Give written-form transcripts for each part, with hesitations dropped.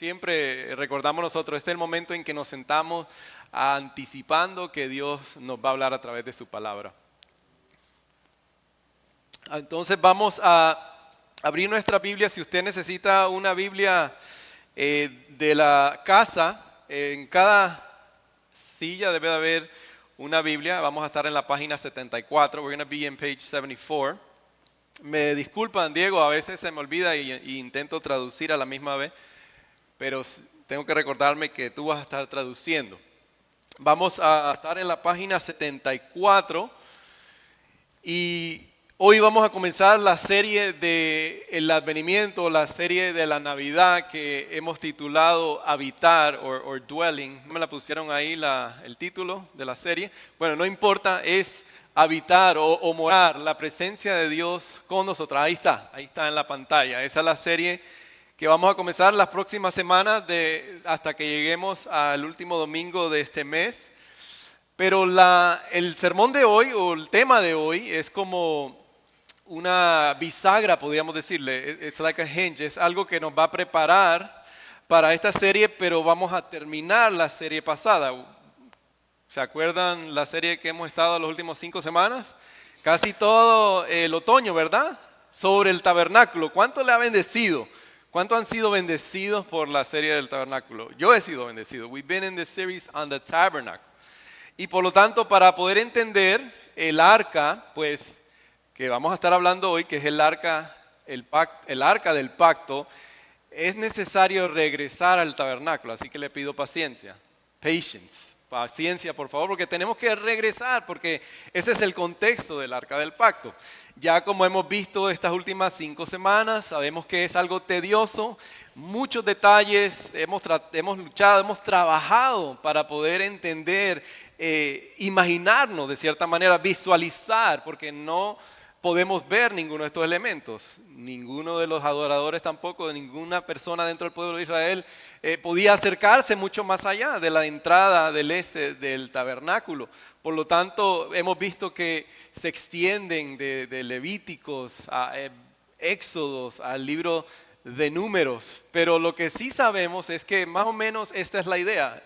Siempre recordamos nosotros, este es el momento en que nos sentamos anticipando que Dios nos va a hablar a través de su palabra. Entonces vamos a abrir nuestra Biblia. Si usted necesita una Biblia de la casa, en cada silla debe de haber una Biblia. Vamos a estar en la página 74. We're going to be in page 74. Me disculpan, Diego, a veces se me olvida y intento traducir a la misma vez, pero tengo que recordarme que tú vas a estar traduciendo. Vamos a estar en la página 74 y hoy vamos a comenzar la serie del advenimiento, la serie de la Navidad que hemos titulado Habitar o Dwelling. ¿No me la pusieron ahí el título de la serie? Bueno, no importa, es habitar o morar, la presencia de Dios con nosotros. Ahí está en la pantalla. Esa es la serie que vamos a comenzar las próximas semanas hasta que lleguemos al último domingo de este mes. Pero el sermón de hoy o el tema de hoy es como una bisagra, podríamos decirle. Es like a hinge, es algo que nos va a preparar para esta serie, pero vamos a terminar la serie pasada. ¿Se acuerdan la serie que hemos estado las últimas 5 semanas? Casi todo el otoño, ¿verdad? Sobre el tabernáculo. ¿Cuánto le ha bendecido? ¿Cuántos han sido bendecidos por la serie del tabernáculo? Yo he sido bendecido. We've been in the series on the tabernacle. Y por lo tanto, para poder entender el arca, pues, que vamos a estar hablando hoy, que es el arca del pacto, es necesario regresar al tabernáculo. Así que le pido paciencia. Paciencia, por favor, porque tenemos que regresar, porque ese es el contexto del arca del pacto. Ya como hemos visto estas últimas 5 semanas, sabemos que es algo tedioso, muchos detalles, hemos luchado, hemos trabajado para poder entender, imaginarnos de cierta manera, visualizar, porque no podemos ver ninguno de estos elementos. Ninguno de los adoradores tampoco, ninguna persona dentro del pueblo de Israel podía acercarse mucho más allá de la entrada del este del tabernáculo. Por lo tanto, hemos visto que se extienden de Levíticos a Éxodos, al libro de Números. Pero lo que sí sabemos es que más o menos esta es la idea.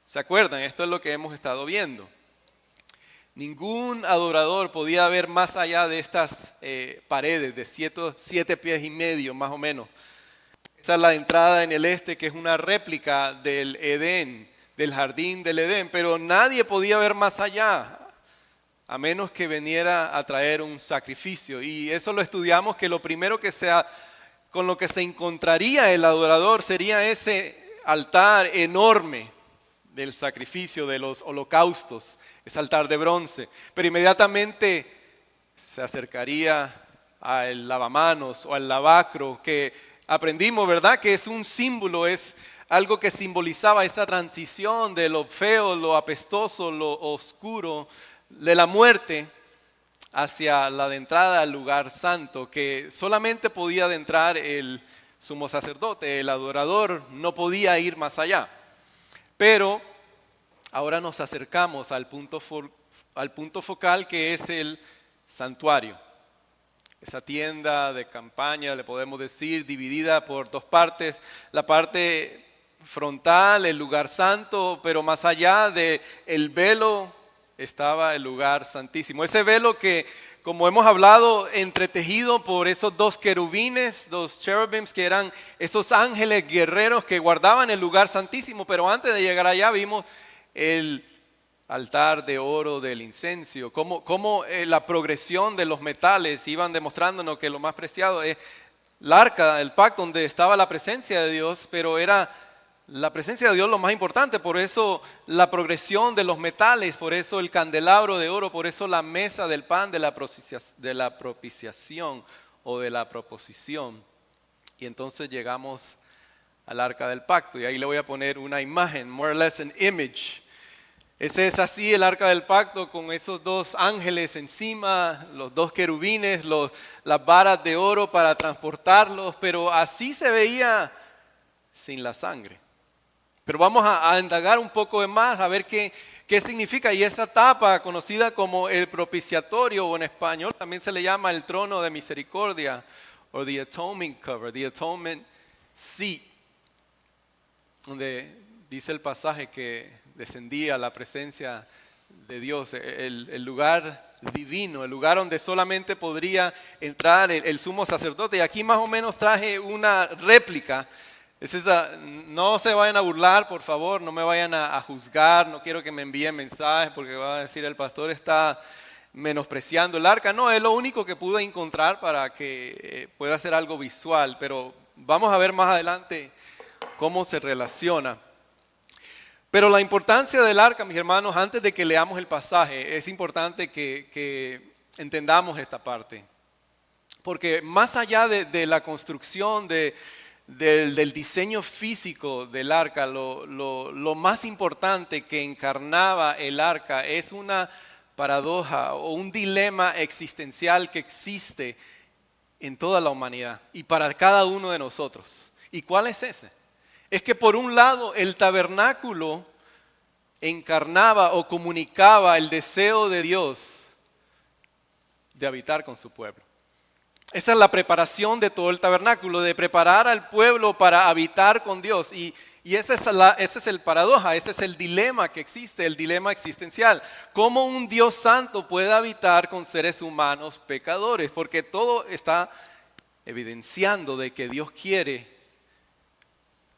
¿Se acuerdan? Esto es lo que hemos estado viendo. Ningún adorador podía ver más allá de estas paredes de 7 pies y medio más o menos. Esa es la entrada en el este, que es una réplica del Edén, del jardín del Edén, pero nadie podía ver más allá, a menos que viniera a traer un sacrificio. Y eso lo estudiamos, que lo primero con lo que se encontraría el adorador sería ese altar enorme del sacrificio, de los holocaustos, ese altar de bronce. Pero inmediatamente se acercaría al lavamanos o al lavacro, que aprendimos, ¿verdad? Que es un símbolo, es algo que simbolizaba esa transición de lo feo, lo apestoso, lo oscuro, de la muerte hacia la de entrada al lugar santo, que solamente podía adentrar el sumo sacerdote, el adorador no podía ir más allá. Pero ahora nos acercamos al punto focal, que es el santuario. Esa tienda de campaña, le podemos decir, dividida por 2 partes. La parte frontal, el lugar santo, pero más allá del velo estaba el lugar santísimo. Ese velo que, como hemos hablado, entretejido por esos 2 querubines, 2 cherubims, que eran esos ángeles guerreros que guardaban el lugar santísimo. Pero antes de llegar allá vimos el altar de oro del incienso, cómo la progresión de los metales iban demostrándonos que lo más preciado es el arca del pacto, donde estaba la presencia de Dios, pero era la presencia de Dios lo más importante. Por eso la progresión de los metales, por eso el candelabro de oro, por eso la mesa del pan de la propiciación o de la proposición. Y entonces llegamos al arca del pacto, y ahí le voy a poner una imagen, more or less an image. Ese es así el arca del pacto, con esos 2 ángeles encima, los 2 querubines, las varas de oro para transportarlos, pero así se veía sin la sangre. Pero vamos a indagar un poco más, a ver qué significa. Y esta tapa, conocida como el propiciatorio, o en español también se le llama el trono de misericordia, o the atonement cover, the atonement seat. donde dice el pasaje que descendía la presencia de Dios, el lugar divino, el lugar donde solamente podría entrar el sumo sacerdote. Y aquí más o menos traje una réplica. No se vayan a burlar, por favor, no me vayan a juzgar, no quiero que me envíen mensajes porque va a decir el pastor está menospreciando el arca. No, es lo único que pude encontrar para que pueda ser algo visual, pero vamos a ver más adelante cómo se relaciona. Pero la importancia del arca, mis hermanos, antes de que leamos el pasaje, es importante que entendamos esta parte. Porque más allá de la construcción, del diseño físico del arca, lo más importante que encarnaba el arca es una paradoja o un dilema existencial que existe en toda la humanidad y para cada uno de nosotros. ¿Y cuál es ese? Es que por un lado el tabernáculo encarnaba o comunicaba el deseo de Dios de habitar con su pueblo. Esa es la preparación de todo el tabernáculo, de preparar al pueblo para habitar con Dios. Y ese es el paradoja, ese es el dilema que existe, el dilema existencial. ¿Cómo un Dios santo puede habitar con seres humanos pecadores? Porque todo está evidenciando de que Dios quiere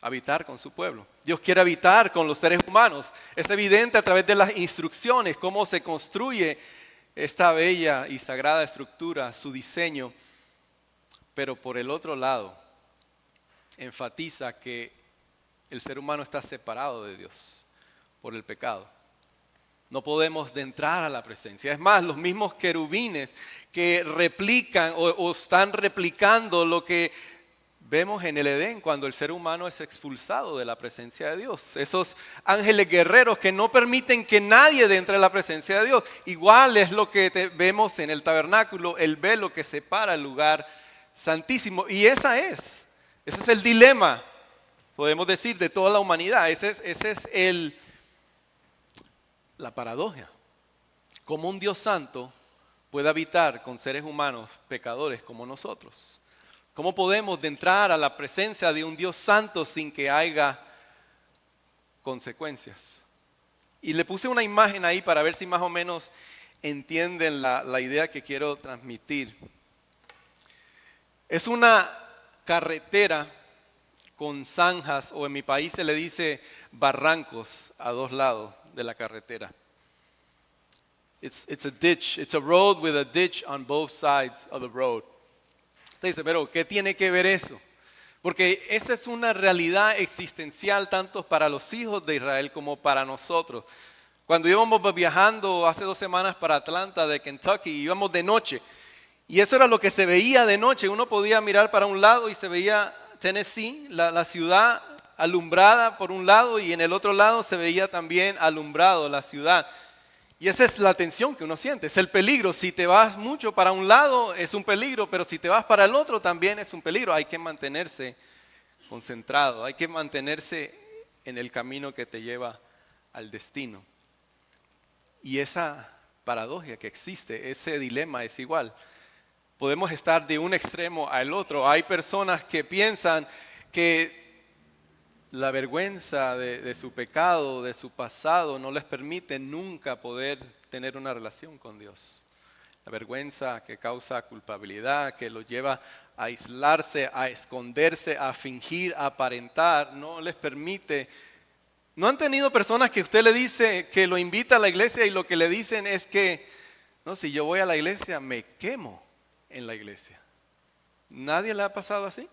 habitar con su pueblo. Dios quiere habitar con los seres humanos. Es evidente a través de las instrucciones cómo se construye esta bella y sagrada estructura, su diseño. Pero por el otro lado, enfatiza que el ser humano está separado de Dios por el pecado. No podemos entrar a la presencia. Es más, los mismos querubines que replican o están replicando lo que vemos en el Edén cuando el ser humano es expulsado de la presencia de Dios. Esos ángeles guerreros que no permiten que nadie entre a la presencia de Dios. Igual es lo que vemos en el tabernáculo, el velo que separa el lugar santísimo. Y ese es el dilema, podemos decir, de toda la humanidad. Ese es la paradoja. Cómo un Dios santo puede habitar con seres humanos pecadores como nosotros. ¿Cómo podemos entrar a la presencia de un Dios santo sin que haya consecuencias? Y le puse una imagen ahí para ver si más o menos entienden la idea que quiero transmitir. Es una carretera con zanjas, o en mi país se le dice barrancos a dos lados de la carretera. It's a ditch, it's a road with a ditch on both sides of the road. Usted dice, pero ¿qué tiene que ver eso? Porque esa es una realidad existencial tanto para los hijos de Israel como para nosotros. Cuando íbamos viajando hace 2 semanas para Atlanta de Kentucky, íbamos de noche. Y eso era lo que se veía de noche. Uno podía mirar para un lado y se veía Tennessee, la ciudad alumbrada por un lado, y en el otro lado se veía también alumbrado la ciudad. Y esa es la tensión que uno siente, es el peligro. Si te vas mucho para un lado es un peligro, pero si te vas para el otro también es un peligro. Hay que mantenerse concentrado, hay que mantenerse en el camino que te lleva al destino. Y esa paradoja que existe, ese dilema es igual. Podemos estar de un extremo al otro. Hay personas que piensan que la vergüenza de su pecado, de su pasado, no les permite nunca poder tener una relación con Dios. La vergüenza que causa culpabilidad, que los lleva a aislarse, a esconderse, a fingir, a aparentar, no les permite. ¿No han tenido personas que usted le dice que lo invita a la iglesia y lo que le dicen es que, no, si yo voy a la iglesia me quemo en la iglesia? ¿Nadie le ha pasado así?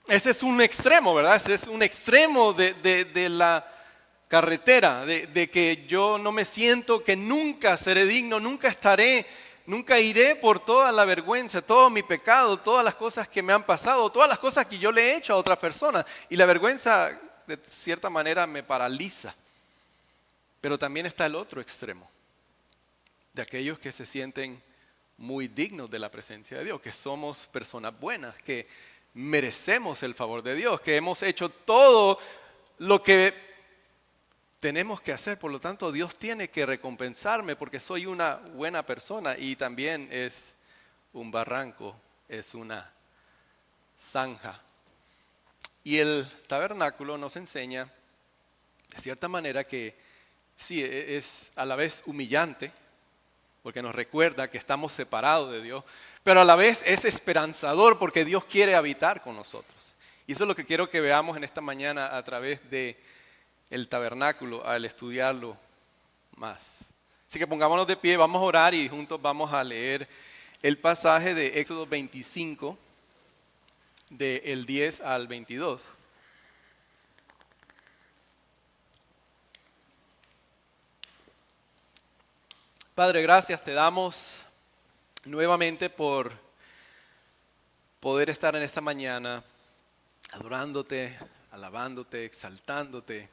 Ese es un extremo, ¿verdad? Ese es un extremo de la carretera, de que yo no me siento que nunca seré digno, nunca iré por toda la vergüenza, todo mi pecado, todas las cosas que me han pasado, todas las cosas que yo le he hecho a otras personas. Y la vergüenza, de cierta manera, me paraliza. Pero también está el otro extremo, de aquellos que se sienten muy dignos de la presencia de Dios, que somos personas buenas, que merecemos el favor de Dios, que hemos hecho todo lo que tenemos que hacer, por lo tanto Dios tiene que recompensarme porque soy una buena persona. Y también es un barranco, es una zanja. Y el tabernáculo nos enseña, de cierta manera, que sí, es a la vez humillante, porque nos recuerda que estamos separados de Dios, pero a la vez es esperanzador porque Dios quiere habitar con nosotros. Y eso es lo que quiero que veamos en esta mañana a través de el tabernáculo, al estudiarlo más. Así que pongámonos de pie, vamos a orar y juntos vamos a leer el pasaje de Éxodo 25, del 10 al 22. Padre, gracias te damos nuevamente por poder estar en esta mañana adorándote, alabándote, exaltándote,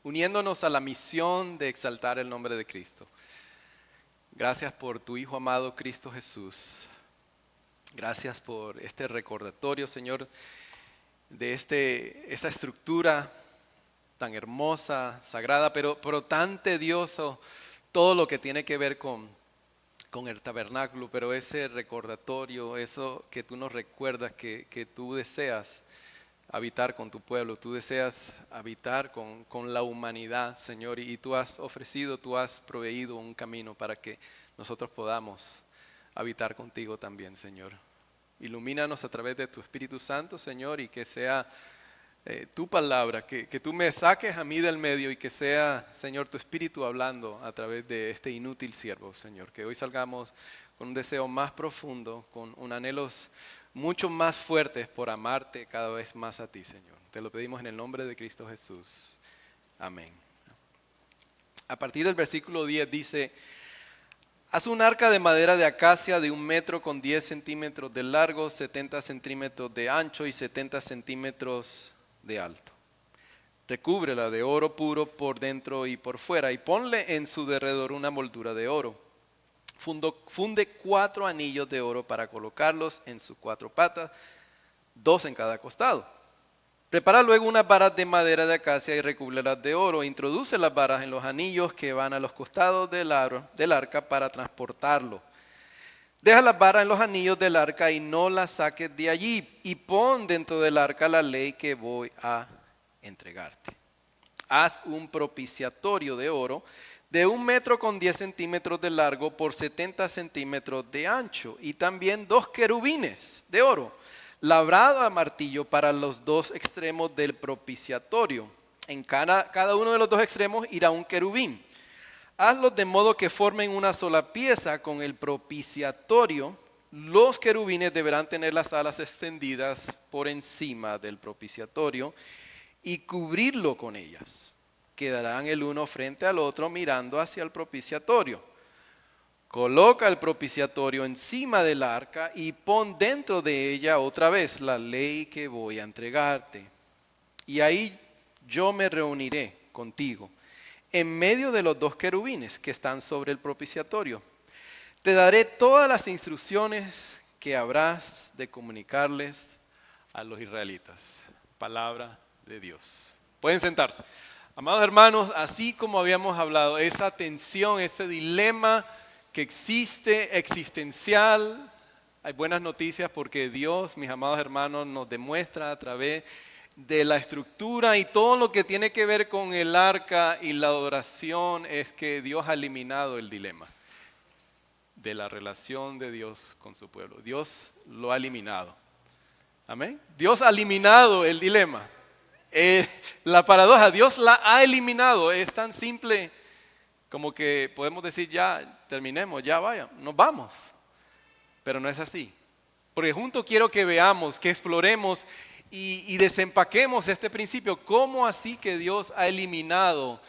uniéndonos a la misión de exaltar el nombre de Cristo. Gracias por tu Hijo amado Cristo Jesús. Gracias por este recordatorio, Señor, de esta estructura tan hermosa, sagrada, pero tan tedioso, todo lo que tiene que ver con el tabernáculo, pero ese recordatorio, eso que tú nos recuerdas, que tú deseas habitar con tu pueblo, tú deseas habitar con la humanidad, Señor, y tú has ofrecido, tú has proveído un camino para que nosotros podamos habitar contigo también, Señor. Ilumínanos a través de tu Espíritu Santo, Señor, y que sea tu palabra, que tú me saques a mí del medio y que sea, Señor, tu Espíritu hablando a través de este inútil siervo, Señor. Que hoy salgamos con un deseo más profundo, con un anhelos mucho más fuertes por amarte cada vez más a ti, Señor. Te lo pedimos en el nombre de Cristo Jesús. Amén. A partir del versículo 10 dice: haz un arca de madera de acacia de 1 metro con 10 centímetros de largo, 70 centímetros de ancho y 70 centímetros de alto. Recúbrela de oro puro por dentro y por fuera y ponle en su derredor una moldura de oro. Funde 4 anillos de oro para colocarlos en sus 4 patas, 2 en cada costado. Prepara luego unas varas de madera de acacia y recúbrelas de oro. Introduce las varas en los anillos que van a los costados del arca para transportarlo. Deja las varas en los anillos del arca y no las saques de allí. Y pon dentro del arca la ley que voy a entregarte. Haz un propiciatorio de oro de 1 metro con 10 centímetros de largo por 70 centímetros de ancho. Y también 2 querubines de oro, labrado a martillo para los 2 extremos del propiciatorio. En cada uno de los 2 extremos irá un querubín. Hazlos de modo que formen una sola pieza con el propiciatorio. Los querubines deberán tener las alas extendidas por encima del propiciatorio y cubrirlo con ellas. Quedarán el uno frente al otro mirando hacia el propiciatorio. Coloca el propiciatorio encima del arca y pon dentro de ella otra vez la ley que voy a entregarte. Y ahí yo me reuniré contigo en medio de los 2 querubines que están sobre el propiciatorio. Te daré todas las instrucciones que habrás de comunicarles a los israelitas. Palabra de Dios. Pueden sentarse. Amados hermanos, así como habíamos hablado, esa tensión, ese dilema que existe, existencial, hay buenas noticias porque Dios, mis amados hermanos, nos demuestra a través de la estructura y todo lo que tiene que ver con el arca y la adoración es que Dios ha eliminado el dilema de la relación de Dios con su pueblo. Dios lo ha eliminado. Amén. Dios ha eliminado el dilema. La paradoja, Dios la ha eliminado. Es tan simple como que podemos decir ya, terminemos, ya vaya, nos vamos. Pero no es así. Porque juntos quiero que veamos, que exploremos y desempaquemos este principio. ¿Cómo así que Dios ha eliminado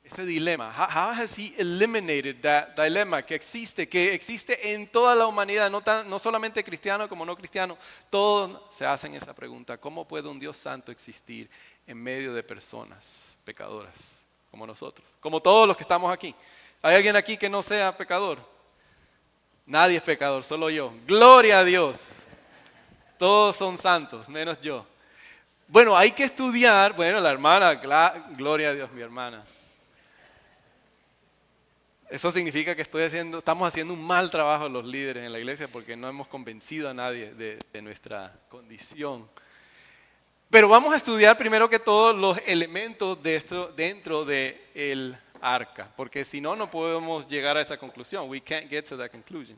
ese dilema? How has he eliminated that dilemma que existe en toda la humanidad, no solamente cristiano como no cristiano? Todos se hacen esa pregunta. ¿Cómo puede un Dios santo existir en medio de personas pecadoras como nosotros? Como todos los que estamos aquí. ¿Hay alguien aquí que no sea pecador? Nadie es pecador, solo yo. Gloria a Dios. Todos son santos, menos yo. Bueno, hay que estudiar. Bueno, la hermana, gloria a Dios, mi hermana. Eso significa que estamos haciendo un mal trabajo los líderes en la iglesia porque no hemos convencido a nadie de nuestra condición. Pero vamos a estudiar primero que todo los elementos de esto dentro del arca, porque si no, no podemos llegar a esa conclusión. We can't get to that conclusion.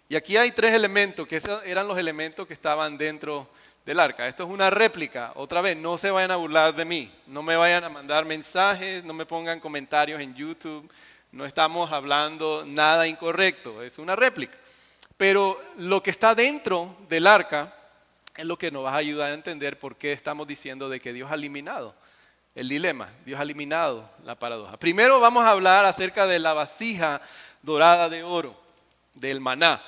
Y aquí hay 3 elementos, que esos eran los elementos que estaban dentro del arca. Esto es una réplica. Otra vez, no se vayan a burlar de mí. No me vayan a mandar mensajes, no me pongan comentarios en YouTube. No estamos hablando nada incorrecto, es una réplica. Pero lo que está dentro del arca es lo que nos va a ayudar a entender por qué estamos diciendo de que Dios ha eliminado el dilema, Dios ha eliminado la paradoja. Primero vamos a hablar acerca de la vasija dorada de oro, del maná.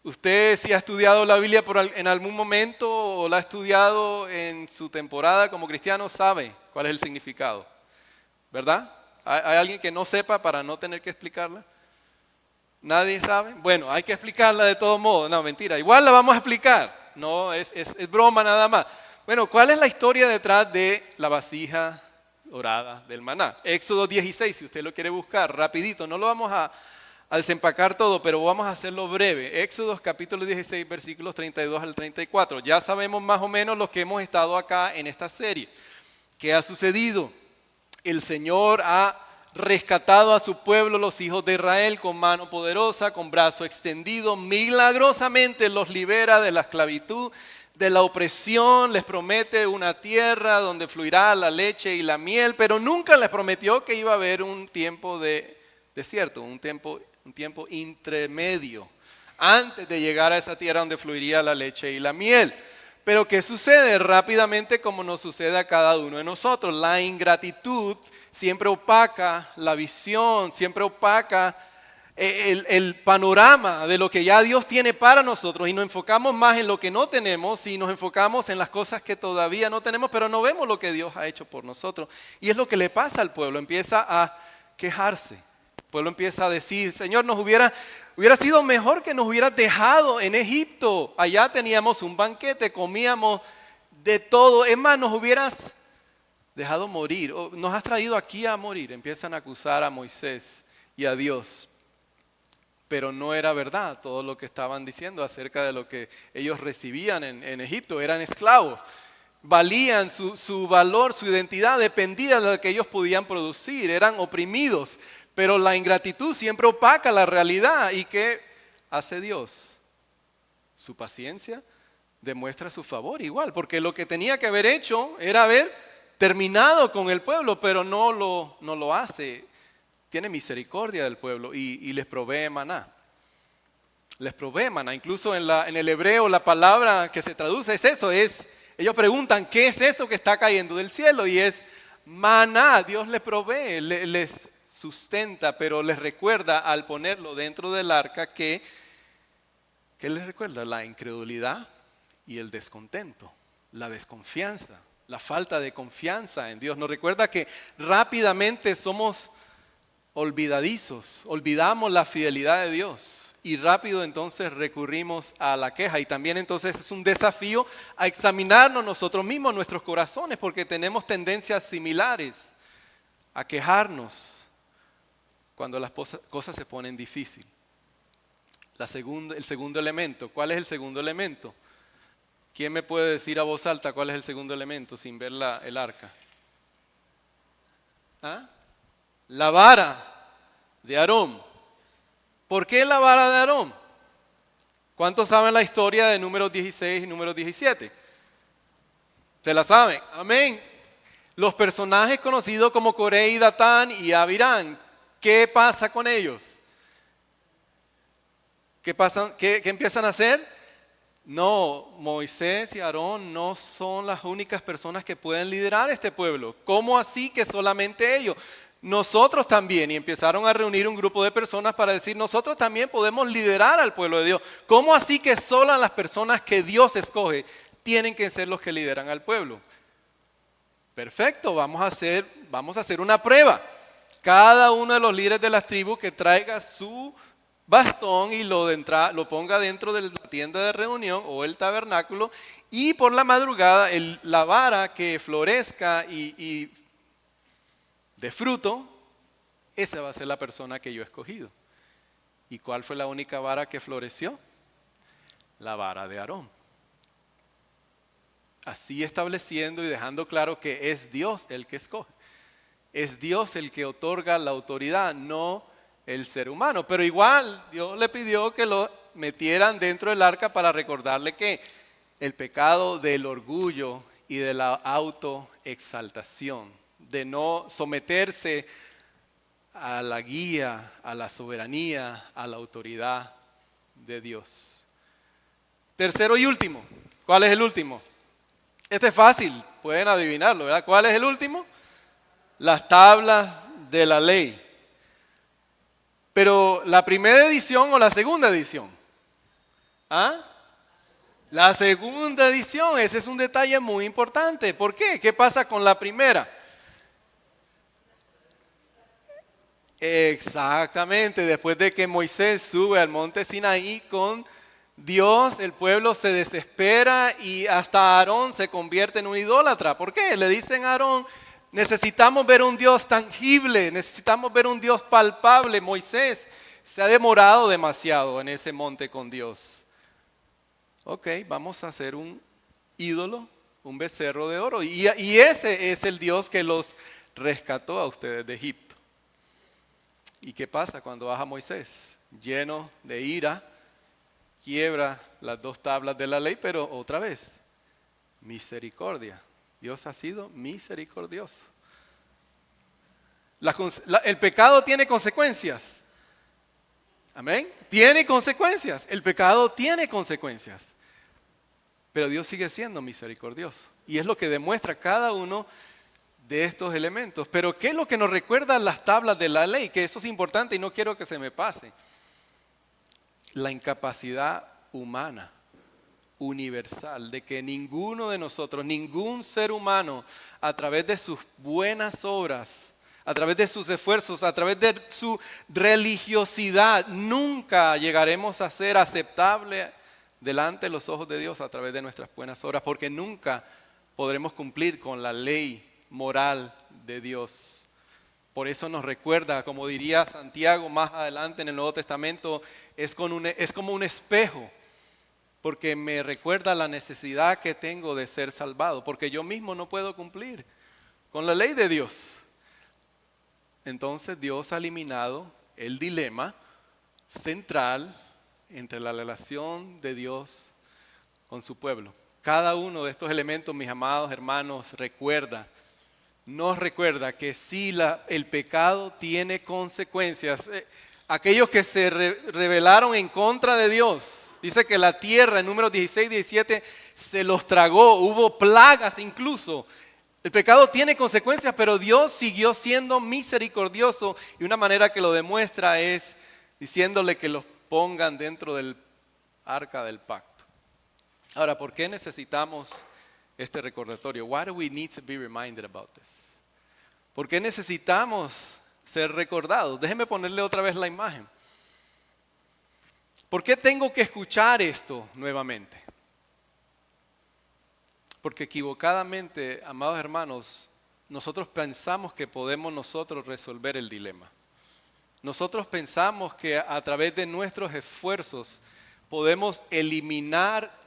Usted si ha estudiado la Biblia en algún momento o la ha estudiado en su temporada como cristiano, sabe cuál es el significado, ¿verdad? ¿Hay alguien que no sepa para no tener que explicarla? ¿Nadie sabe? Bueno, hay que explicarla de todo modo. No, mentira, igual la vamos a explicar. No, es broma nada más. Bueno, ¿cuál es la historia detrás de la vasija dorada del maná? Éxodo 16, si usted lo quiere buscar, rapidito. No lo vamos a desempacar todo, pero vamos a hacerlo breve. Éxodo capítulo 16, versículos 32 al 34. Ya sabemos más o menos lo que hemos estado acá en esta serie. ¿Qué ha sucedido? El Señor ha rescatado a su pueblo, los hijos de Israel, con mano poderosa, con brazo extendido, milagrosamente los libera de la esclavitud, de la opresión, les promete una tierra donde fluirá la leche y la miel, pero nunca les prometió que iba a haber un tiempo de desierto, un tiempo intermedio, antes de llegar a esa tierra donde fluiría la leche y la miel. Pero ¿qué sucede? Rápidamente, como nos sucede a cada uno de nosotros, la ingratitud siempre opaca la visión, siempre opaca el panorama de lo que ya Dios tiene para nosotros y nos enfocamos más en lo que no tenemos y nos enfocamos en las cosas que todavía no tenemos, pero no vemos lo que Dios ha hecho por nosotros. Y es lo que le pasa al pueblo, empieza a quejarse. El pueblo empieza a decir, Señor, hubiera sido mejor que nos hubieras dejado en Egipto. Allá teníamos un banquete, comíamos de todo. Es más, nos hubieras dejado morir. Nos has traído aquí a morir. Empiezan a acusar a Moisés y a Dios. Pero no era verdad todo lo que estaban diciendo acerca de lo que ellos recibían en Egipto. Eran esclavos. Valían su valor, su identidad dependía de lo que ellos podían producir. Eran oprimidos. Pero la ingratitud siempre opaca la realidad. ¿Y qué hace Dios? Su paciencia demuestra su favor igual, porque lo que tenía que haber hecho era haber terminado con el pueblo, pero no lo hace. Tiene misericordia del pueblo y les provee maná. Les provee maná. Incluso en el hebreo la palabra que se traduce es eso. Ellos preguntan, ¿qué es eso que está cayendo del cielo? Y es maná. Dios les provee, les sustenta, pero les recuerda al ponerlo dentro del arca ¿qué les recuerda? La incredulidad y el descontento, la desconfianza, la falta de confianza en Dios. Nos recuerda que rápidamente somos olvidadizos, olvidamos la fidelidad de Dios y rápido entonces recurrimos a la queja. Y también entonces es un desafío a examinarnos nosotros mismos, nuestros corazones, porque tenemos tendencias similares a quejarnos cuando las cosas se ponen difíciles. El segundo elemento. ¿Cuál es el segundo elemento? ¿Quién me puede decir a voz alta cuál es el segundo elemento sin ver el arca? ¿Ah? La vara de Aarón. ¿Por qué la vara de Aarón? ¿Cuántos saben la historia de Números 16 y Números 17? ¿Se la saben? Amén. Los personajes conocidos como Coré y Datán y Abirán. ¿Qué pasa con ellos? ¿Qué empiezan a hacer? No, Moisés y Aarón no son las únicas personas que pueden liderar este pueblo. ¿Cómo así que solamente ellos? Nosotros también. Y empezaron a reunir un grupo de personas para decir, nosotros también podemos liderar al pueblo de Dios. ¿Cómo así que solo las personas que Dios escoge tienen que ser los que lideran al pueblo? Perfecto, vamos a hacer una prueba. Cada uno de los líderes de las tribus que traiga su bastón y lo ponga dentro de la tienda de reunión o el tabernáculo, y por la madrugada la vara que florezca y de fruto, esa va a ser la persona que yo he escogido. ¿Y cuál fue la única vara que floreció? La vara de Aarón. Así estableciendo y dejando claro que es Dios el que escoge. Es Dios el que otorga la autoridad, no el ser humano. Pero igual Dios le pidió que lo metieran dentro del arca para recordarle que el pecado del orgullo y de la autoexaltación, de no someterse a la guía, a la soberanía, a la autoridad de Dios. Tercero y último. ¿Cuál es el último? Este es fácil, pueden adivinarlo, ¿verdad? ¿Cuál es el último? Las tablas de la ley. Pero ¿la primera edición o la segunda edición? ¿Ah? La segunda edición, ese es un detalle muy importante. ¿Por qué? ¿Qué pasa con la primera? Exactamente, después de que Moisés sube al monte Sinaí con Dios, el pueblo se desespera y hasta Aarón se convierte en un idólatra. ¿Por qué? Le dicen a Aarón, necesitamos ver un Dios tangible, necesitamos ver un Dios palpable. Moisés se ha demorado demasiado en ese monte con Dios. Ok, vamos a hacer un ídolo, un becerro de oro. Y ese es el Dios que los rescató a ustedes de Egipto. ¿Y qué pasa cuando baja Moisés? Lleno de ira, quiebra las dos tablas de la ley, pero otra vez, misericordia. Dios ha sido misericordioso. El pecado tiene consecuencias. Amén. Tiene consecuencias. El pecado tiene consecuencias. Pero Dios sigue siendo misericordioso. Y es lo que demuestra cada uno de estos elementos. Pero ¿qué es lo que nos recuerdan las tablas de la ley? Que eso es importante y no quiero que se me pase. La incapacidad humana, universal, de que ninguno de nosotros, ningún ser humano, a través de sus buenas obras, a través de sus esfuerzos, a través de su religiosidad, nunca llegaremos a ser aceptable delante de los ojos de Dios a través de nuestras buenas obras, porque nunca podremos cumplir con la ley moral de Dios. Por eso nos recuerda, como diría Santiago más adelante en el Nuevo Testamento, es como un espejo, porque me recuerda la necesidad que tengo de ser salvado, porque yo mismo no puedo cumplir con la ley de Dios. Entonces Dios ha eliminado el dilema central entre la relación de Dios con su pueblo. Cada uno de estos elementos, mis amados hermanos, nos recuerda que si el pecado tiene consecuencias. Aquellos que se rebelaron en contra de Dios, dice que la tierra en Números 16, 17 se los tragó, hubo plagas incluso. El pecado tiene consecuencias, pero Dios siguió siendo misericordioso y una manera que lo demuestra es diciéndole que los pongan dentro del arca del pacto. Ahora, ¿por qué necesitamos este recordatorio? Why do we need to be reminded about this? ¿Por qué necesitamos ser recordados? Déjenme ponerle otra vez la imagen. ¿Por qué tengo que escuchar esto nuevamente? Porque equivocadamente, amados hermanos, nosotros pensamos que podemos nosotros resolver el dilema. Nosotros pensamos que a través de nuestros esfuerzos podemos eliminar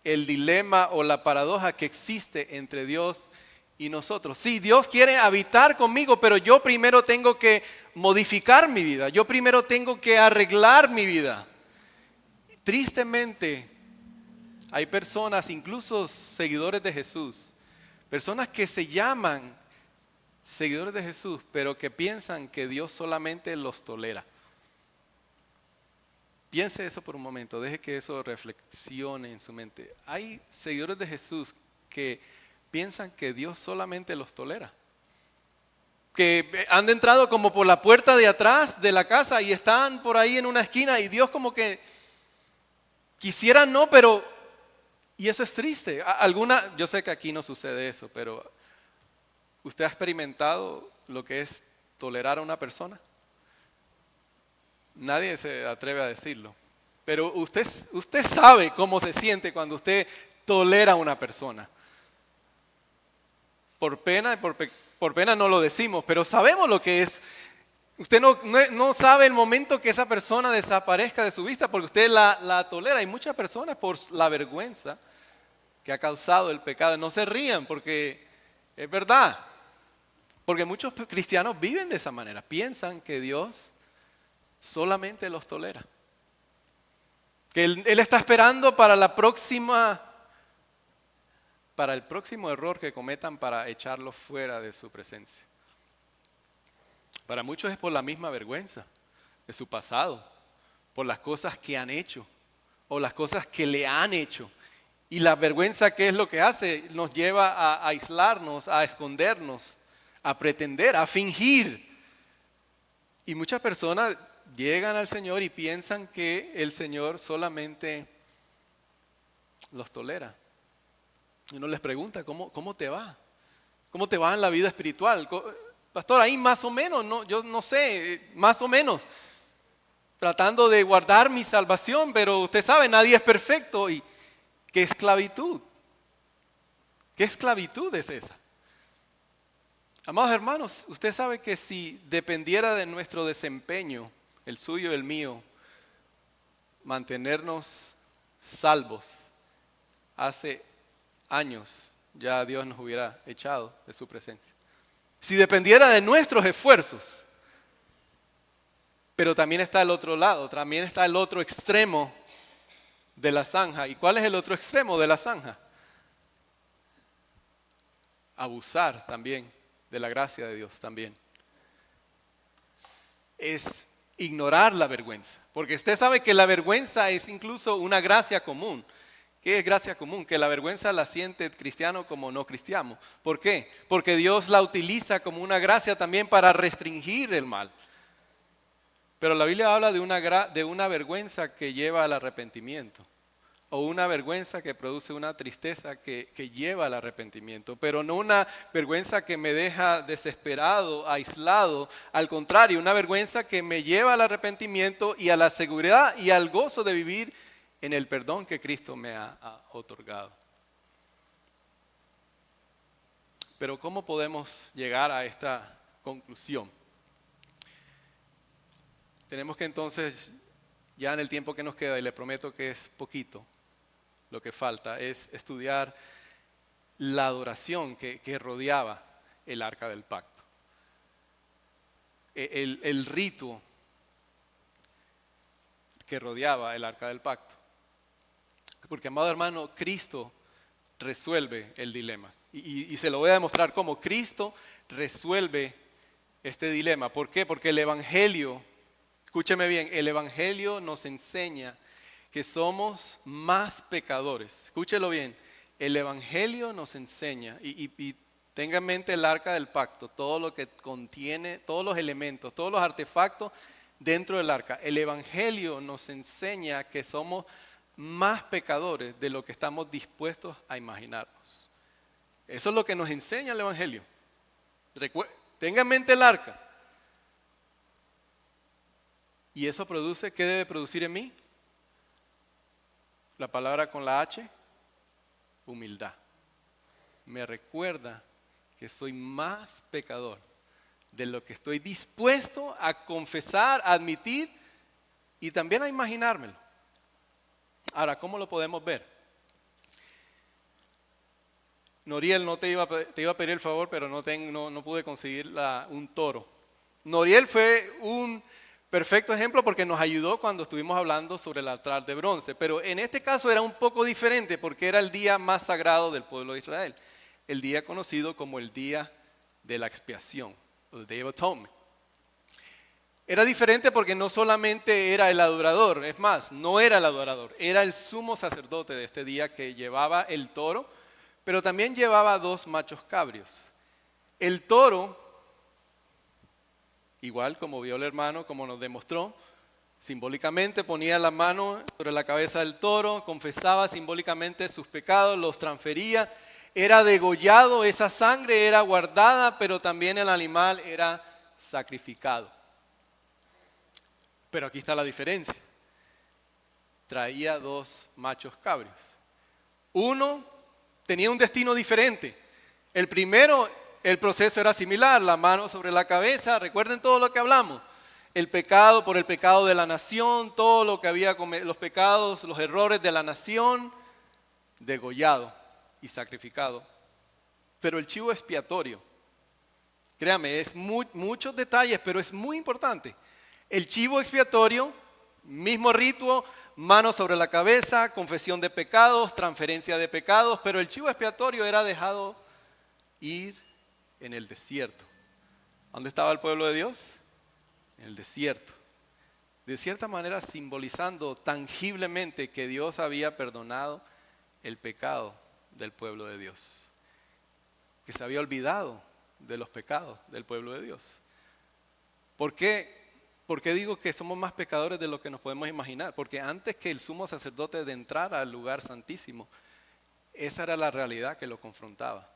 el dilema o la paradoja que existe entre Dios y nosotros. Sí, Dios quiere habitar conmigo, pero yo primero tengo que modificar mi vida. Yo primero tengo que arreglar mi vida. Tristemente, hay personas, incluso seguidores de Jesús, personas que se llaman seguidores de Jesús, pero que piensan que Dios solamente los tolera. Piense eso por un momento, deje que eso reflexione en su mente. Hay seguidores de Jesús que piensan que Dios solamente los tolera. Que han entrado como por la puerta de atrás de la casa y están por ahí en una esquina y Dios como que quisiera no, pero... Y eso es triste. Yo sé que aquí no sucede eso, pero ¿usted ha experimentado lo que es tolerar a una persona? Nadie se atreve a decirlo. Pero usted sabe cómo se siente cuando usted tolera a una persona. Por pena no lo decimos, pero sabemos lo que es. Usted no sabe el momento que esa persona desaparezca de su vista porque usted la tolera. Hay muchas personas por la vergüenza que ha causado el pecado. No se rían porque es verdad. Porque muchos cristianos viven de esa manera. Piensan que Dios solamente los tolera. Que Él está esperando para el próximo error que cometan para echarlos fuera de su presencia. Para muchos es por la misma vergüenza de su pasado, por las cosas que han hecho o las cosas que le han hecho. Y la vergüenza, ¿qué es lo que hace? Nos lleva a aislarnos, a escondernos, a pretender, a fingir. Y muchas personas llegan al Señor y piensan que el Señor solamente los tolera. Y uno les pregunta, ¿cómo te va? ¿Cómo te va en la vida espiritual? Pastor, ahí más o menos, no, yo no sé, más o menos. Tratando de guardar mi salvación, pero usted sabe, nadie es perfecto. ¿Y qué esclavitud? ¿Qué esclavitud es esa? Amados hermanos, usted sabe que si dependiera de nuestro desempeño, el suyo y el mío, mantenernos salvos, hace años ya Dios nos hubiera echado de su presencia. Si dependiera de nuestros esfuerzos, pero también está el otro lado, también está el otro extremo de la zanja. ¿Y cuál es el otro extremo de la zanja? Abusar también de la gracia de Dios también. Es ignorar la vergüenza, porque usted sabe que la vergüenza es incluso una gracia común. ¿Qué es gracia común? Que la vergüenza la siente el cristiano como no cristiano. ¿Por qué? Porque Dios la utiliza como una gracia también para restringir el mal. Pero la Biblia habla de una vergüenza que lleva al arrepentimiento, o una vergüenza que produce una tristeza que lleva al arrepentimiento, pero no una vergüenza que me deja desesperado, aislado. Al contrario, una vergüenza que me lleva al arrepentimiento y a la seguridad y al gozo de vivir en el perdón que Cristo me ha otorgado. Pero ¿cómo podemos llegar a esta conclusión? Tenemos que entonces, ya en el tiempo que nos queda, y le prometo que es poquito, lo que falta es estudiar la adoración que rodeaba el arca del pacto. El rito que rodeaba el arca del pacto. Porque, amado hermano, Cristo resuelve el dilema. Y se lo voy a demostrar cómo Cristo resuelve este dilema. ¿Por qué? Porque el Evangelio, escúcheme bien, el Evangelio nos enseña que somos más pecadores. Escúchelo bien, el Evangelio nos enseña, y tenga en mente el arca del pacto, todo lo que contiene, todos los elementos, todos los artefactos dentro del arca. El Evangelio nos enseña que somos más pecadores de lo que estamos dispuestos a imaginarnos. Eso es lo que nos enseña el Evangelio. Tenga en mente el arca. ¿Y eso produce? ¿Qué debe producir en mí? La palabra con la H, humildad. Me recuerda que soy más pecador de lo que estoy dispuesto a confesar, a admitir y también a imaginármelo. Ahora, ¿cómo lo podemos ver? Noriel, te iba a pedir el favor, pero no pude conseguir un toro. Noriel fue un perfecto ejemplo porque nos ayudó cuando estuvimos hablando sobre el altar de bronce. Pero en este caso era un poco diferente porque era el día más sagrado del pueblo de Israel. El día conocido como el día de la expiación, el Day of Atonement. Era diferente porque no solamente era el adorador, es más, no era el adorador, era el sumo sacerdote de este día que llevaba el toro, pero también llevaba 2 machos cabrios. El toro, igual como vio el hermano, como nos demostró, simbólicamente ponía la mano sobre la cabeza del toro, confesaba simbólicamente sus pecados, los transfería, era degollado, esa sangre era guardada, pero también el animal era sacrificado. Pero aquí está la diferencia. Traía 2 machos cabrios. Uno tenía un destino diferente. El primero, el proceso era similar, la mano sobre la cabeza. Recuerden todo lo que hablamos. El pecado por el pecado de la nación, todo lo que había, los pecados, los errores de la nación, degollado. y sacrificado. Pero el chivo expiatorio, créame, es muchos detalles, pero es muy importante. El chivo expiatorio, mismo rito, mano sobre la cabeza, confesión de pecados, transferencia de pecados, pero el chivo expiatorio era dejado ir en el desierto. ¿Dónde estaba el pueblo de Dios? En el desierto. De cierta manera simbolizando tangiblemente que Dios había perdonado el pecado del pueblo de Dios. Que se había olvidado de los pecados del pueblo de Dios. ¿Por qué? Porque digo que somos más pecadores de lo que nos podemos imaginar. Porque antes que el sumo sacerdote de entrar al lugar santísimo, esa era la realidad que lo confrontaba.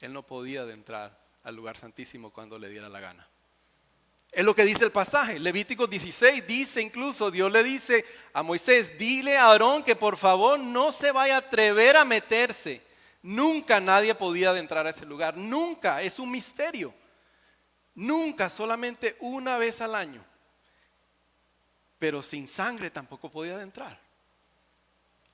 Él no podía entrar al lugar santísimo cuando le diera la gana. Es lo que dice el pasaje. Levítico 16 dice incluso, Dios le dice a Moisés, dile a Aarón que por favor no se vaya a atrever a meterse. Nunca nadie podía entrar a ese lugar, nunca, es un misterio. Nunca, solamente una vez al año. Pero sin sangre tampoco podía entrar.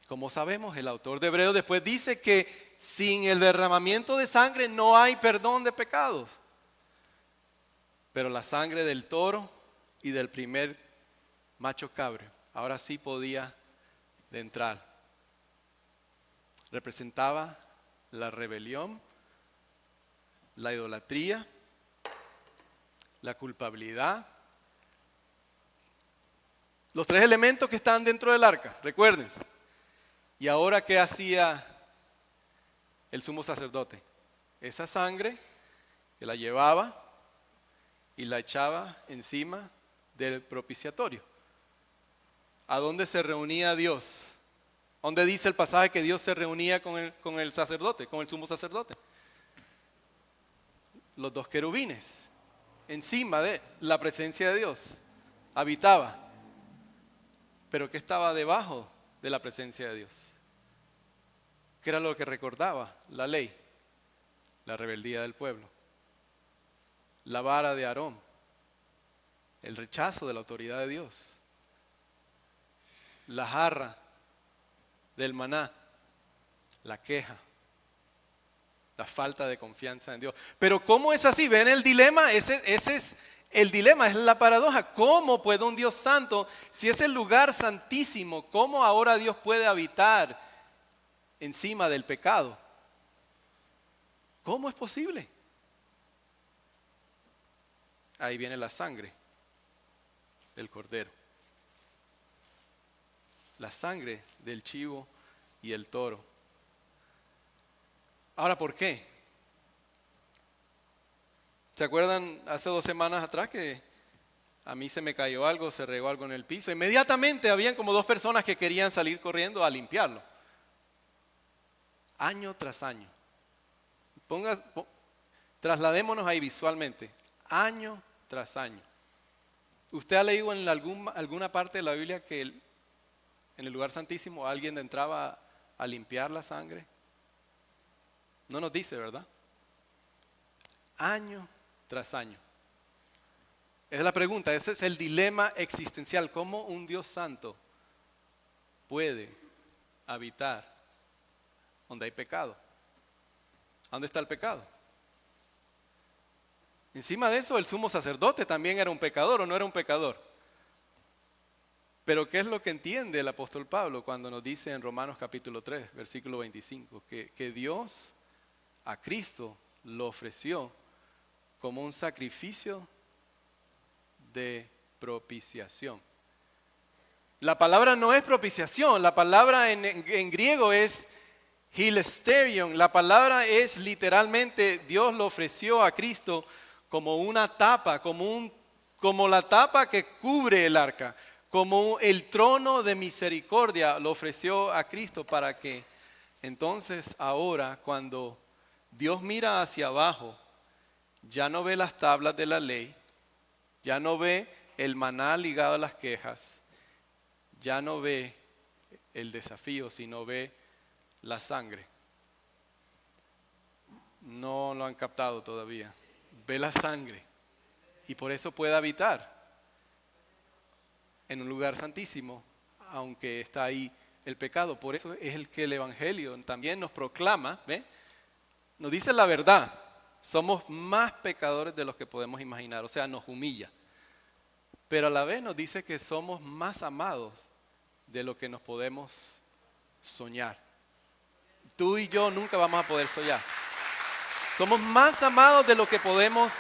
Como sabemos, el autor de Hebreos después dice que sin el derramamiento de sangre no hay perdón de pecados. Pero la sangre del toro y del primer macho cabrio, ahora sí podía entrar. Representaba la rebelión, la idolatría, la culpabilidad. Los tres elementos que están dentro del arca, recuérdense. Y ahora, ¿qué hacía el sumo sacerdote? Esa sangre que la llevaba y la echaba encima del propiciatorio. ¿A dónde se reunía Dios? ¿Dónde dice el pasaje que Dios se reunía con el sacerdote, con el sumo sacerdote? Los dos querubines, encima de la presencia de Dios, habitaba. Pero ¿qué estaba debajo de la presencia de Dios? ¿Qué era lo que recordaba la ley? La rebeldía del pueblo. La vara de Aarón. El rechazo de la autoridad de Dios. La jarra del maná. La queja. La falta de confianza en Dios. Pero ¿cómo es así? ¿Ven el dilema? Ese es el dilema, es la paradoja. ¿Cómo puede un Dios santo, si es el lugar santísimo, cómo ahora Dios puede habitar encima del pecado? ¿Cómo es posible? Ahí viene la sangre del cordero. La sangre del chivo y el toro. Ahora, ¿por qué? ¿Se acuerdan hace 2 semanas atrás que a mí se me cayó algo, se regó algo en el piso? Inmediatamente habían como 2 personas que querían salir corriendo a limpiarlo. Año tras año. Trasladémonos ahí visualmente. Año tras año. ¿Usted ha leído en alguna parte de la Biblia que en el lugar santísimo alguien entraba a limpiar la sangre? No nos dice, ¿verdad? Año tras año. Esa es la pregunta, ese es el dilema existencial. ¿Cómo un Dios santo puede habitar donde hay pecado? ¿Dónde está el pecado? Encima de eso, el sumo sacerdote también era un pecador, ¿o no era un pecador? Pero ¿qué es lo que entiende el apóstol Pablo cuando nos dice en Romanos capítulo 3, versículo 25? Que Dios a Cristo lo ofreció como un sacrificio de propiciación. La palabra no es propiciación, la palabra en griego es hilasterion. La palabra es literalmente, Dios lo ofreció a Cristo como una tapa, como la tapa que cubre el arca, como el trono de misericordia lo ofreció a Cristo para que entonces ahora cuando Dios mira hacia abajo, ya no ve las tablas de la ley, ya no ve el maná ligado a las quejas, ya no ve el desafío, sino ve la sangre. No lo han captado todavía. Ve la sangre y por eso puede habitar en un lugar santísimo, aunque está ahí el pecado. Por eso es el que el Evangelio también nos proclama, ¿ve? Nos dice la verdad. Somos más pecadores de los que podemos imaginar, o sea, nos humilla. Pero a la vez nos dice que somos más amados de lo que nos podemos soñar. Tú y yo nunca vamos a poder soñar. Somos más amados de lo que podemos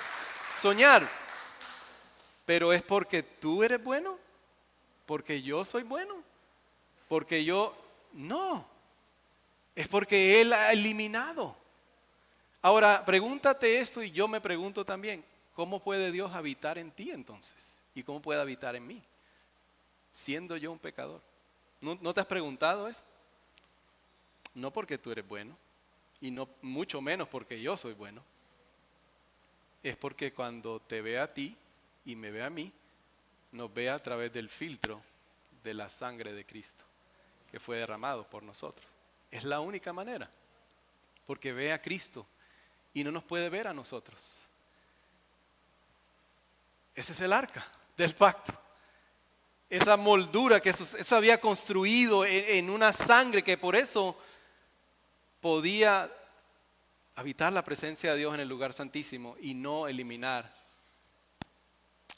soñar. Pero es porque tú eres bueno, porque yo soy bueno, porque yo no. Es porque Él ha eliminado. Ahora, pregúntate esto y yo me pregunto también, ¿cómo puede Dios habitar en ti entonces? ¿Y cómo puede habitar en mí? Siendo yo un pecador. ¿No te has preguntado eso? No porque tú eres bueno, y no mucho menos porque yo soy bueno. Es porque cuando te ve a ti y me ve a mí, nos ve a través del filtro de la sangre de Cristo, que fue derramado por nosotros. Es la única manera, porque ve a Cristo y no nos puede ver a nosotros. Ese es el arca del pacto. Esa moldura que eso había construido en una sangre que por eso podía habitar la presencia de Dios en el lugar santísimo y no eliminar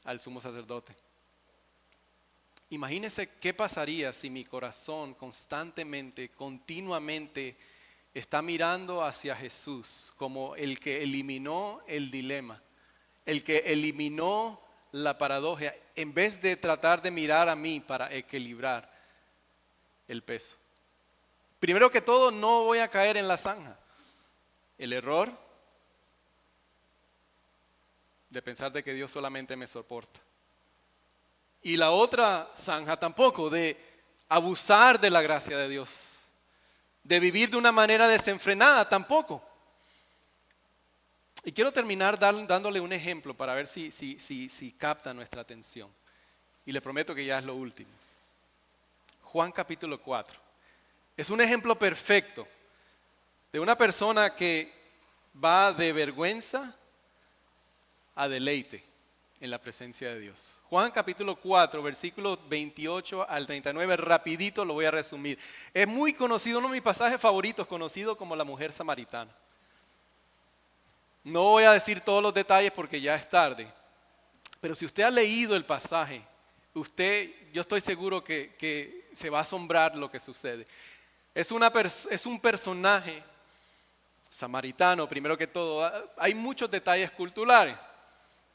al sumo sacerdote. Imagínense qué pasaría si mi corazón constantemente, continuamente está mirando hacia Jesús como el que eliminó el dilema, el que eliminó la paradoja, en vez de tratar de mirar a mí para equilibrar el peso. Primero que todo, no voy a caer en la zanja. El error de pensar de que Dios solamente me soporta. Y la otra zanja tampoco, de abusar de la gracia de Dios. De vivir de una manera desenfrenada tampoco. Y quiero terminar dándole un ejemplo para ver si capta nuestra atención. Y le prometo que ya es lo último. Juan capítulo 4. Es un ejemplo perfecto de una persona que va de vergüenza a deleite en la presencia de Dios. Juan capítulo 4, versículos 28 al 39, rapidito lo voy a resumir. Es muy conocido, uno de mis pasajes favoritos, conocido como la mujer samaritana. No voy a decir todos los detalles porque ya es tarde, pero si usted ha leído el pasaje, yo estoy seguro que se va a asombrar lo que sucede. Es un personaje samaritano, primero que todo. Hay muchos detalles culturales.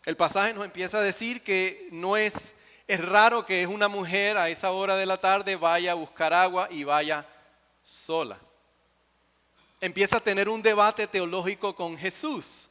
El pasaje nos empieza a decir que es raro que una mujer a esa hora de la tarde vaya a buscar agua y vaya sola. Empieza a tener un debate teológico con Jesús.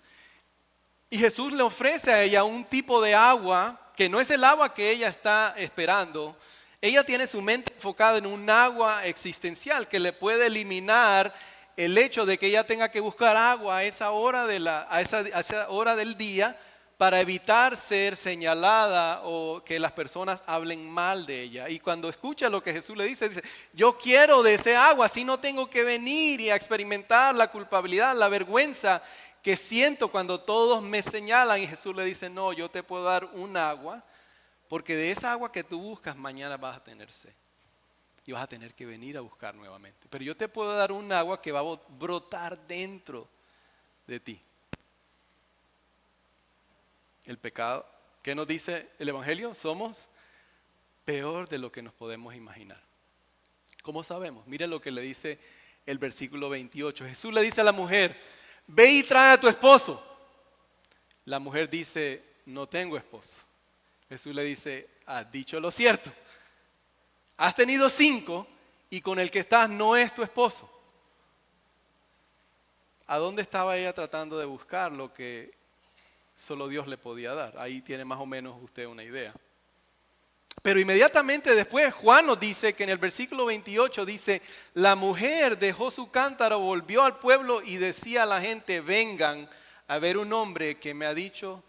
Y Jesús le ofrece a ella un tipo de agua que no es el agua que ella está esperando. Ella tiene su mente enfocada en un agua existencial que le puede eliminar el hecho de que ella tenga que buscar agua a esa hora a esa hora del día para evitar ser señalada o que las personas hablen mal de ella. Y cuando escucha lo que Jesús le dice, yo quiero de ese agua, así no tengo que venir y a experimentar la culpabilidad, la vergüenza que siento cuando todos me señalan. Y Jesús le dice, no, yo te puedo dar un agua, porque de esa agua que tú buscas mañana vas a tener sed. Y vas a tener que venir a buscar nuevamente. Pero yo te puedo dar un agua que va a brotar dentro de ti. El pecado, ¿qué nos dice el Evangelio? Somos peor de lo que nos podemos imaginar. ¿Cómo sabemos? Mire lo que le dice el versículo 28. Jesús le dice a la mujer, ve y trae a tu esposo. La mujer dice, no tengo esposo. Jesús le dice, has dicho lo cierto. Has tenido 5 y con el que estás no es tu esposo. ¿A dónde estaba ella tratando de buscar lo que solo Dios le podía dar? Ahí tiene más o menos usted una idea. Pero inmediatamente después Juan nos dice que en el versículo 28 dice, la mujer dejó su cántaro, volvió al pueblo y decía a la gente, vengan a ver un hombre que me ha dicho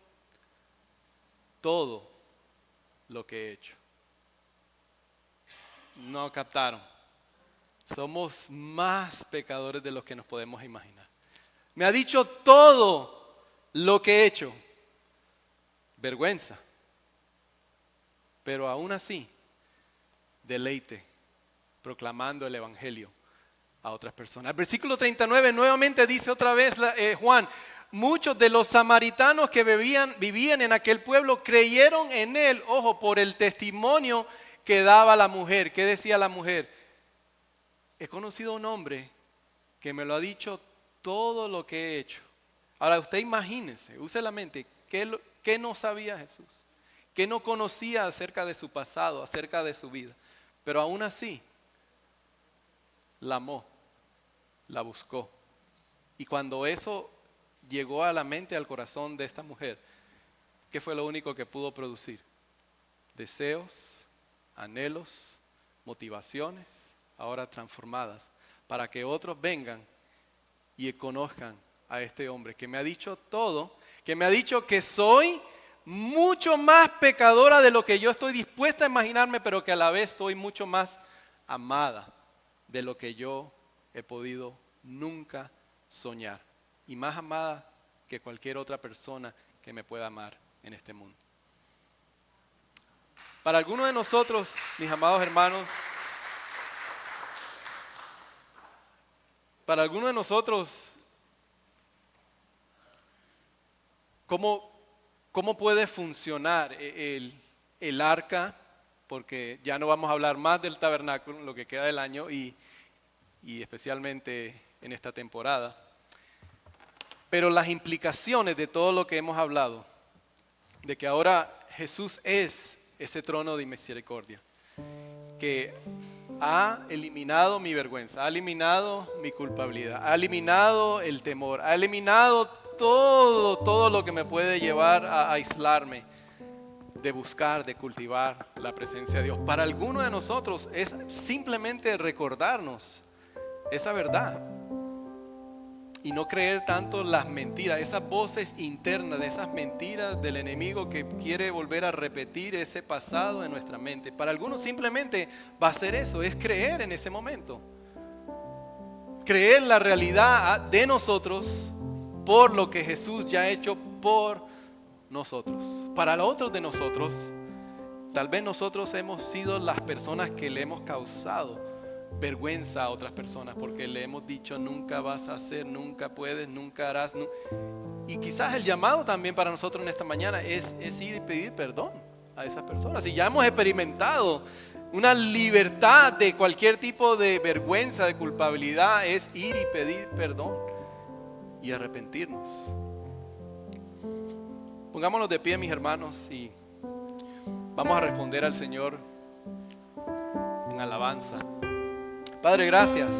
todo lo que he hecho. No captaron. Somos más pecadores de los que nos podemos imaginar. Me ha dicho todo lo que he hecho. Vergüenza. Pero aún así, deleite proclamando el evangelio a otras personas. El versículo 39 nuevamente dice otra vez Juan: muchos de los samaritanos que vivían en aquel pueblo creyeron en él, ojo, por el testimonio que daba la mujer. ¿Qué decía la mujer? He conocido a un hombre que me lo ha dicho todo lo que he hecho. Ahora usted imagínese, use la mente, ¿qué no sabía Jesús? ¿Qué no conocía acerca de su pasado, acerca de su vida? Pero aún así, la amó, la buscó. Y cuando eso llegó a la mente, al corazón de esta mujer, ¿qué fue lo único que pudo producir? Deseos, anhelos, motivaciones, ahora transformadas, para que otros vengan y conozcan a este hombre que me ha dicho todo, que me ha dicho que soy mucho más pecadora de lo que yo estoy dispuesta a imaginarme, pero que a la vez estoy mucho más amada de lo que yo he podido nunca soñar, y más amada que cualquier otra persona que me pueda amar en este mundo. Para algunos de nosotros, mis amados hermanos, para algunos de nosotros, ¿cómo puede funcionar el arca? Porque ya no vamos a hablar más del tabernáculo en lo que queda del año y especialmente en esta temporada. Pero las implicaciones de todo lo que hemos hablado, de que ahora Jesús es ese trono de misericordia, que ha eliminado mi vergüenza, ha eliminado mi culpabilidad, ha eliminado el temor, ha eliminado todo lo que me puede llevar a aislarme de buscar, de cultivar la presencia de Dios. Para algunos de nosotros es simplemente recordarnos esa verdad y no creer tanto las mentiras, esas voces internas de esas mentiras del enemigo que quiere volver a repetir ese pasado en nuestra mente. Para algunos simplemente va a ser eso, es creer en ese momento, creer la realidad de nosotros por lo que Jesús ya ha hecho por nosotros. Para los otros de nosotros, tal vez nosotros hemos sido las personas que le hemos causado vergüenza a otras personas porque le hemos dicho nunca vas a hacer, nunca puedes, nunca harás. Y quizás el llamado también para nosotros en esta mañana es ir y pedir perdón a esas personas. Y ya hemos experimentado una libertad de cualquier tipo de vergüenza, de culpabilidad, es ir y pedir perdón y arrepentirnos. Pongámonos de pie, mis hermanos, y vamos a responder al Señor en alabanza. Padre, gracias.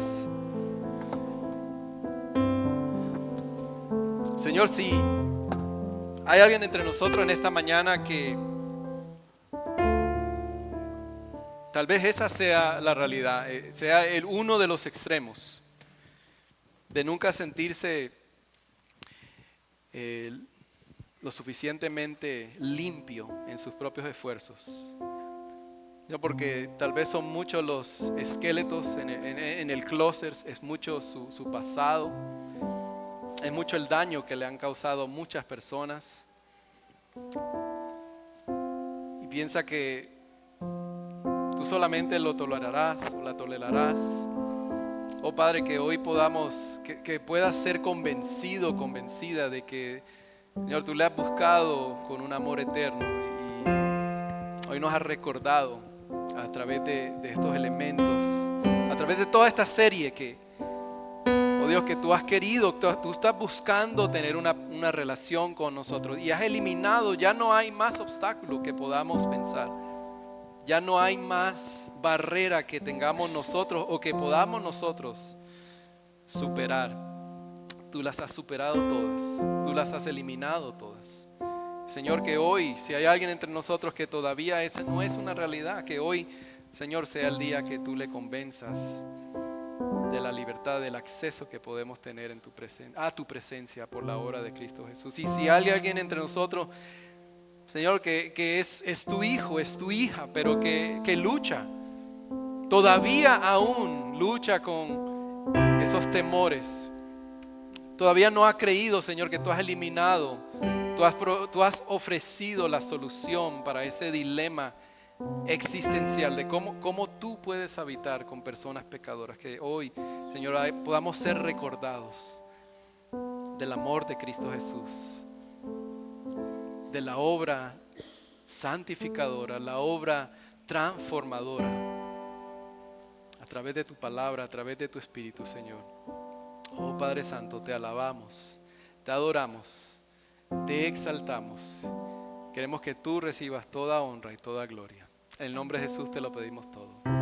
Señor, si hay alguien entre nosotros en esta mañana que tal vez esa sea la realidad, sea uno de los extremos, de nunca sentirse lo suficientemente limpio en sus propios esfuerzos. Porque tal vez son muchos los esqueletos en el closet, es mucho su pasado, es mucho el daño que le han causado muchas personas. Y piensa que tú solamente lo tolerarás o la tolerarás. Oh Padre, que hoy que puedas ser convencido, convencida de que, Señor, tú le has buscado con un amor eterno y hoy nos has recordado a través de estos elementos, a través de toda esta serie que, oh Dios, que tú has querido, tú estás buscando tener una relación con nosotros y has eliminado, ya no hay más obstáculo que podamos pensar, ya no hay más barrera que tengamos nosotros o que podamos nosotros superar. Tú las has superado todas, tú las has eliminado todas. Señor, que hoy, si hay alguien entre nosotros que todavía esa no es una realidad, que hoy, Señor, sea el día que tú le convenzas de la libertad, del acceso que podemos tener en a tu presencia por la obra de Cristo Jesús. Y si hay alguien entre nosotros, Señor, que es tu hijo, es tu hija, pero que lucha, todavía aún lucha con esos temores, todavía no ha creído, Señor, que tú has eliminado, tú has ofrecido la solución para ese dilema existencial de cómo tú puedes habitar con personas pecadoras. Que hoy, Señor, podamos ser recordados del amor de Cristo Jesús, de la obra santificadora, la obra transformadora, a través de tu palabra, a través de tu Espíritu, Señor. Oh Padre Santo, te alabamos, te adoramos, te exaltamos. Queremos que tú recibas toda honra y toda gloria. En el nombre de Jesús te lo pedimos todo.